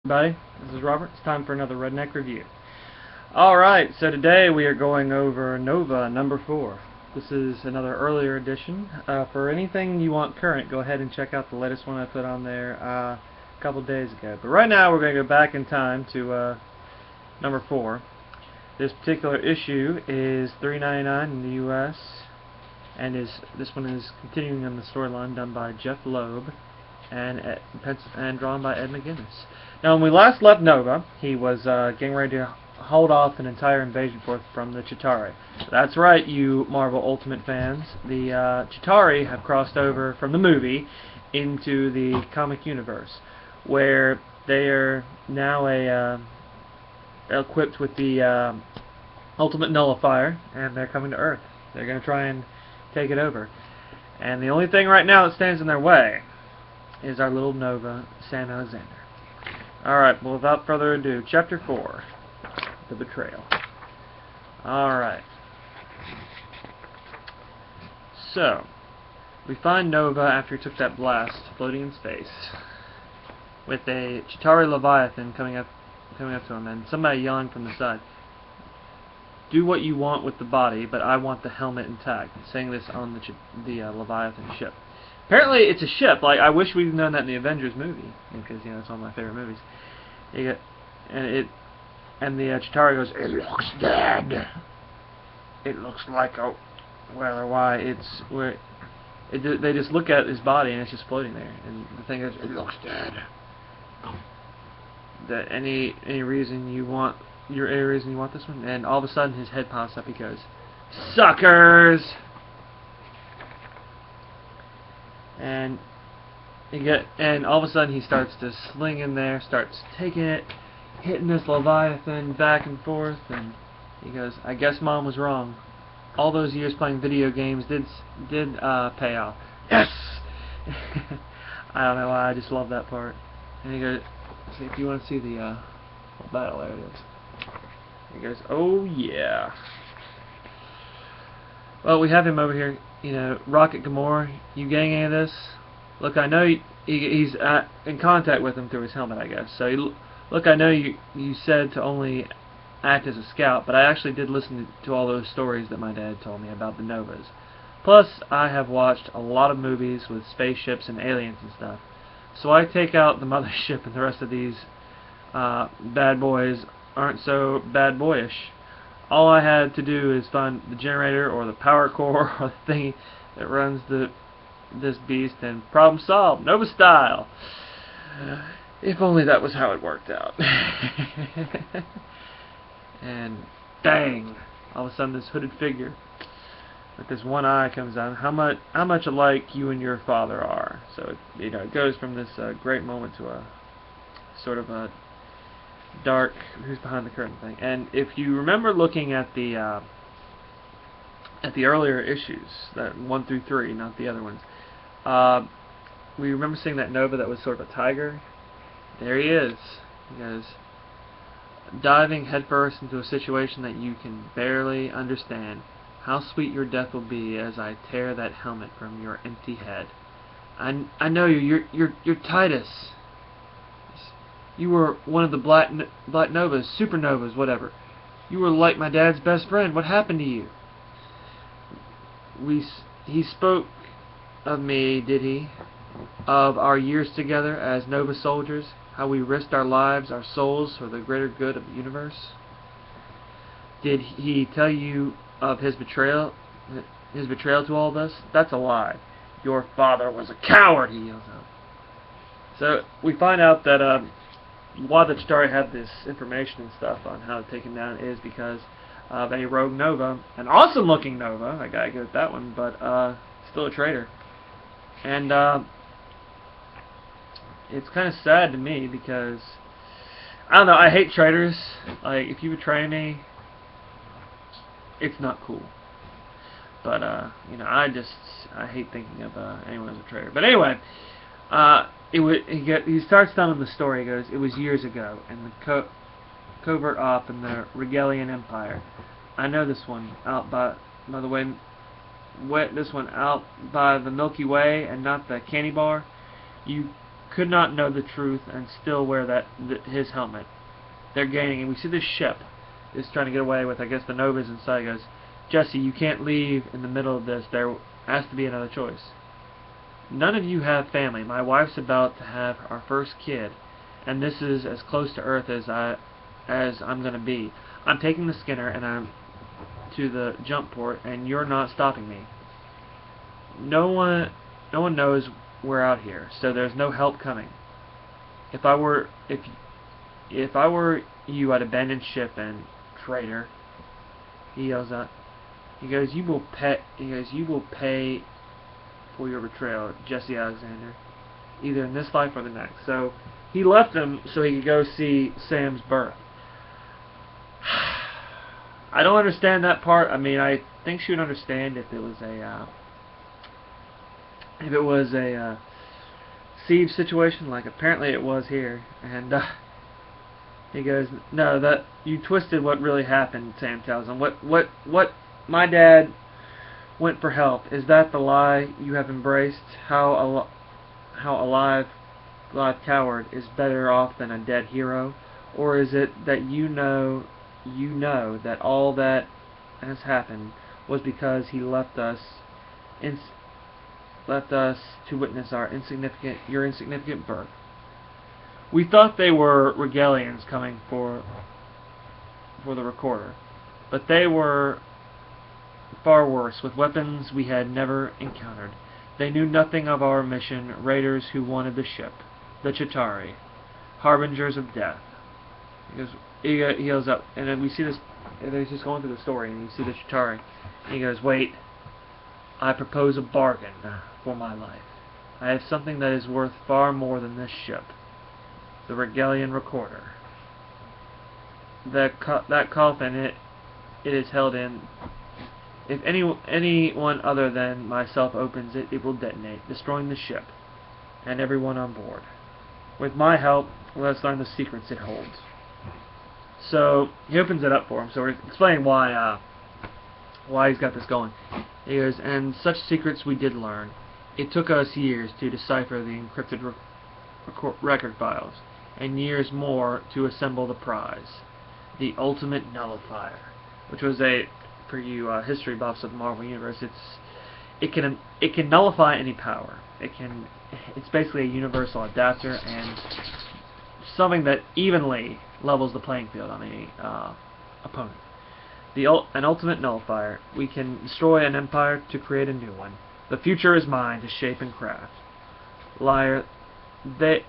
Everybody, this is Robert. It's time for another Redneck review. Alright, so today we are going over Nova number 4. This is another earlier edition. For anything you want current, go ahead and check out the latest one I put on there a couple days ago. But right now we're going to go back in time to number 4. This particular issue is $3.99 in the US, and this one is continuing on the storyline done by Jeff Loeb and drawn by Ed McGuinness. Now, when we last left Nova, he was getting ready to hold off an entire invasion force from the CHITAURI. That's right, you Marvel Ultimate fans. The CHITAURI have crossed over from the movie into the comic universe, where they are now equipped with the Ultimate Nullifier, and they're coming to Earth. They're going to try and take it over. And the only thing right now that stands in their way is our little Nova, Sam Alexander. Alright, well, without further ado, Chapter 4, The Betrayal. Alright. So, we find Nova after he took that blast, floating in space, with a CHITAURI Leviathan coming up to him, and somebody yelling from the side, "Do what you want with the body, but I want the helmet intact," saying this on the Leviathan ship. Apparently, it's a ship. Like, I wish we'd known that in the Avengers movie, because it's one of my favorite movies. And the CHITAURI goes, "It looks dead. It looks like a well, or why it's where they just look at his body and it's just floating there, and the thing is, it looks dead. That any reason you want this one?" And all of a sudden, his head pops up. He goes, "Suckers!" And all of a sudden he starts to sling in there, starts taking it, hitting this Leviathan back and forth, and he goes, "I guess Mom was wrong. All those years playing video games did pay off." Yes! I don't know why, I just love that part. And he goes, see if you want to see the whole battle, there it is. He goes, "Oh yeah." Well, we have him over here, Rocket Gamora, "You getting any of this? Look, I know he's in contact with him through his helmet, I guess. So, look, I know you said to only act as a scout, but I actually did listen to all those stories that my dad told me about the Novas. Plus, I have watched a lot of movies with spaceships and aliens and stuff. So I take out the mothership, and the rest of these bad boys aren't so bad boyish. All I had to do is find the generator or the power core or the thingy that runs this beast, and problem solved, Nova style. If only that was how it worked out." And bang! All of a sudden, this hooded figure with this one eye comes out. How much alike you and your father are. So it goes from this great moment to a sort of a dark who's behind the curtain thing. And if you remember looking at the earlier issues, that 1 through 3, not the other ones, we remember seeing that Nova that was sort of a tiger. There he is. He goes, "Diving headfirst into a situation that you can barely understand. How sweet your death will be as I tear that helmet from your empty head. I know you. You're Titus. You were one of the black novas, supernovas, whatever. You were like my dad's best friend. What happened to you?" He spoke of me, did he? Of our years together as Nova soldiers, how we risked our lives, our souls, for the greater good of the universe. Did he tell you of his betrayal to all of us? That's a lie. Your father was a coward," he yells out. So we find out that why the CHITAURI had this information and stuff on how to take him down is because of a rogue Nova, an awesome-looking Nova. I gotta go with that one, but still a traitor. And it's kind of sad to me because I don't know. I hate traitors. Like, if you betray me, it's not cool. But I hate thinking of anyone as a traitor. But anyway, he starts telling the story. He goes, "It was years ago, in the covert op in the Regalian Empire. I know this one out by the way, this one out by the Milky Way and not the candy bar. You could not know the truth and still wear his helmet. They're gaining, and we see this ship is trying to get away with, I guess, the Novas inside. He goes, Jesse, you can't leave in the middle of this. There has to be another choice. None of you have family. My wife's about to have our first kid, and this is as close to Earth as I'm going to be. I'm taking the Skinner, and I'm to the jump port, and you're not stopping me. No one knows we're out here, so there's no help coming. If I were you, I'd abandon ship and traitor. He yells out. He goes, you will pay for your betrayal, Jesse Alexander, either in this life or the next. So he left him so he could go see Sam's birth. I don't understand that part. I mean, I think she would understand if it was a siege situation, like apparently it was here. And he goes, no, that you twisted what really happened. Sam tells him, what my dad went for help. Is that the lie you have embraced? How a live coward is better off than a dead hero? Or is it that you know that all that has happened was because he left us to witness your insignificant birth? We thought they were Regalians coming for the recorder, but they were far worse, with weapons we had never encountered. They knew nothing of our mission, raiders who wanted the ship, the CHITAURI, harbingers of death. He yells up, and then we see this, and he's just going through the story, and you see the CHITAURI, and he goes, wait, I propose a bargain for my life. I have something that is worth far more than this ship, the Regalian recorder. That coffin it is held in, if anyone other than myself opens it, it will detonate, destroying the ship and everyone on board. With my help, let us learn the secrets it holds. So he opens it up for him. So we're explaining why he's got this going. He goes, and such secrets we did learn. It took us years to decipher the encrypted record files, and years more to assemble the prize, the ultimate nullifier, which was for you history buffs of the Marvel Universe, it can nullify any power. It's basically a universal adapter and something that evenly levels the playing field on any opponent. An ultimate nullifier. We can destroy an empire to create a new one. The future is mine to shape and craft. Liar, do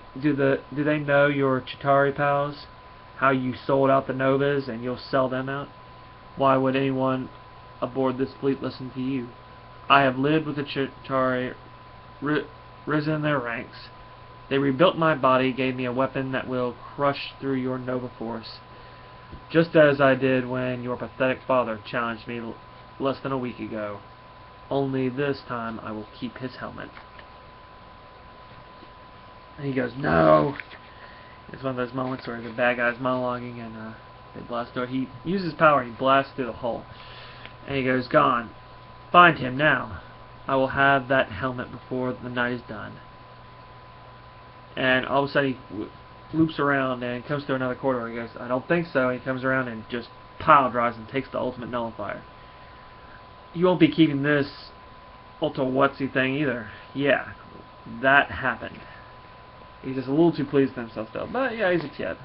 they know your CHITAURI pals? How you sold out the Novas and you'll sell them out? Why would anyone aboard this fleet listen to you? I have lived with the CHITAURI, risen in their ranks. They rebuilt my body, gave me a weapon that will crush through your Nova force, just as I did when your pathetic father challenged me less than a week ago. Only this time I will keep his helmet. And he goes, no! It's one of those moments where the bad guy's monologuing and they blast through. He uses power and he blasts through the hull. And he goes, gone. Find him now. I will have that helmet before the night is done. And all of a sudden he loops around and comes through another corridor. He goes, I don't think so. And he comes around and just pile drives and takes the ultimate nullifier. You won't be keeping this ultra whatsy thing either. Yeah, that happened. He's just a little too pleased with himself still. But yeah, he's a kid.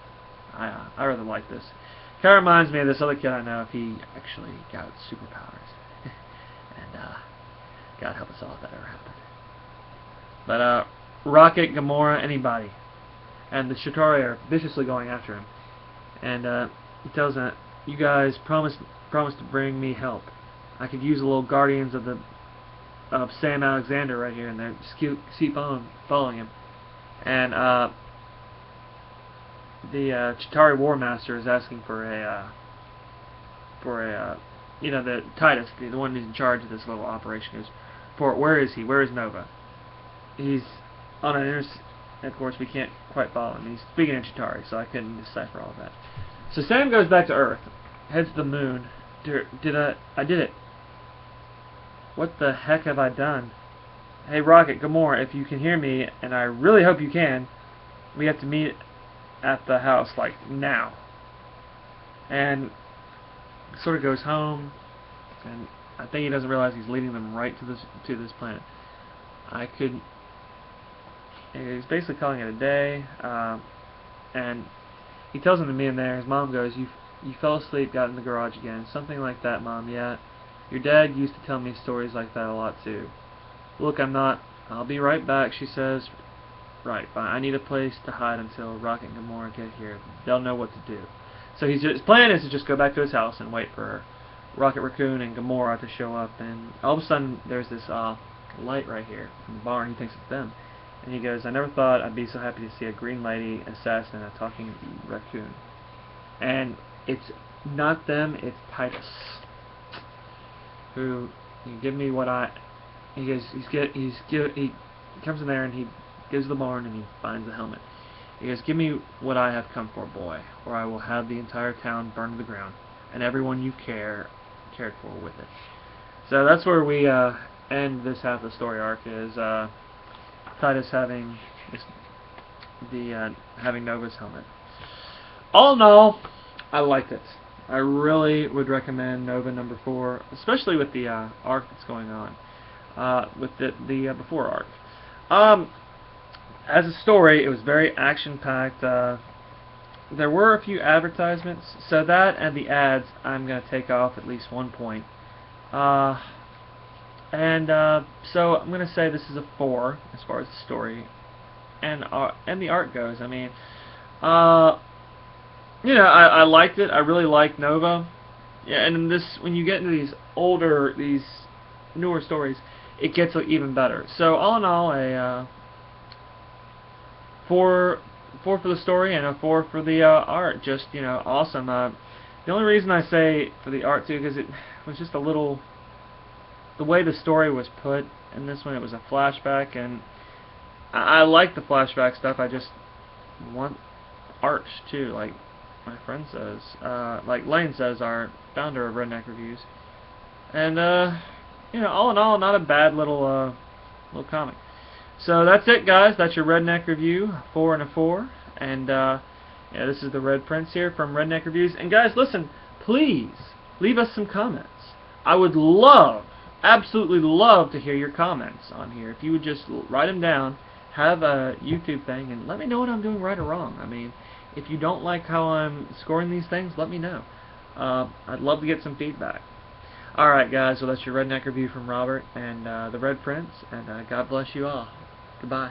I really like this. Kind of reminds me of this other kid I know if he actually got superpowers. And God help us all if that ever happened. But Rocket, Gamora, anybody. And the CHITAURI are viciously going after him. And he tells them, you guys promised to bring me help. I could use a little Guardians of Sam Alexander right here, and they just keep on following him. And the CHITAURI War Master is asking for the Titus, the one who's in charge of this little operation. Goes, where is he? Where is Nova? He's on an of course we can't quite follow him. He's speaking in CHITAURI, so I couldn't decipher all of that. So Sam goes back to Earth, heads to the moon. I did it. What the heck have I done? Hey Rocket, Gamora, if you can hear me, and I really hope you can, we have to meet at the house, like, now. And sort of goes home, and I think he doesn't realize he's leading them right to this planet. He's basically calling it a day, and he tells him to meet him there. His mom goes, you fell asleep, got in the garage again. Something like that, Mom, yeah. Your dad used to tell me stories like that a lot, too. Look, I'm not. I'll be right back, she says. Right, fine. I need a place to hide until Rocket and Gamora get here. They'll know what to do. So his plan is to just go back to his house and wait for Rocket Raccoon and Gamora to show up. And all of a sudden, there's this light right here in the barn. He thinks it's them. And he goes, I never thought I'd be so happy to see a green lady assassin and a talking raccoon. And it's not them, it's Titus. Who, you give me what I... He goes, he comes in there and he goes to the barn and he finds the helmet. He goes, give me what I have come for, boy, or I will have the entire town burned to the ground, and everyone you cared for with it. So that's where we end this half of the story arc, is Titus having having Nova's helmet. All in all, I liked it. I really would recommend Nova number 4, especially with the arc that's going on, with the before arc. As a story, it was very action-packed. There were a few advertisements, so that and the ads I'm going to take off at least 1 point. So I'm going to say this is a 4 as far as the story and the art goes. I mean, you know, I liked it. I really liked Nova. Yeah, and when you get into these newer stories, it gets even better. So all in all, a 4 for the story and a 4 for the art. Just, you know, awesome. The only reason I say for the art too, because it was just a little, the way the story was put in this one, it was a flashback, and I like the flashback stuff. I just want art too, like my friend says, like Lane says, our founder of Redneck Reviews. And you know, all in all, not a bad little comic. So that's it, guys. That's your Redneck Review, 4 and a 4. And yeah, this is the Red Prince here from Redneck Reviews. And guys, listen, please leave us some comments. I would love, absolutely love to hear your comments on here. If you would just write them down, have a YouTube thing, and let me know what I'm doing right or wrong. I mean, if you don't like how I'm scoring these things, let me know. I'd love to get some feedback. Alright, guys, well, that's your Redneck Review from Robert and the Red Prince, and God bless you all. Goodbye.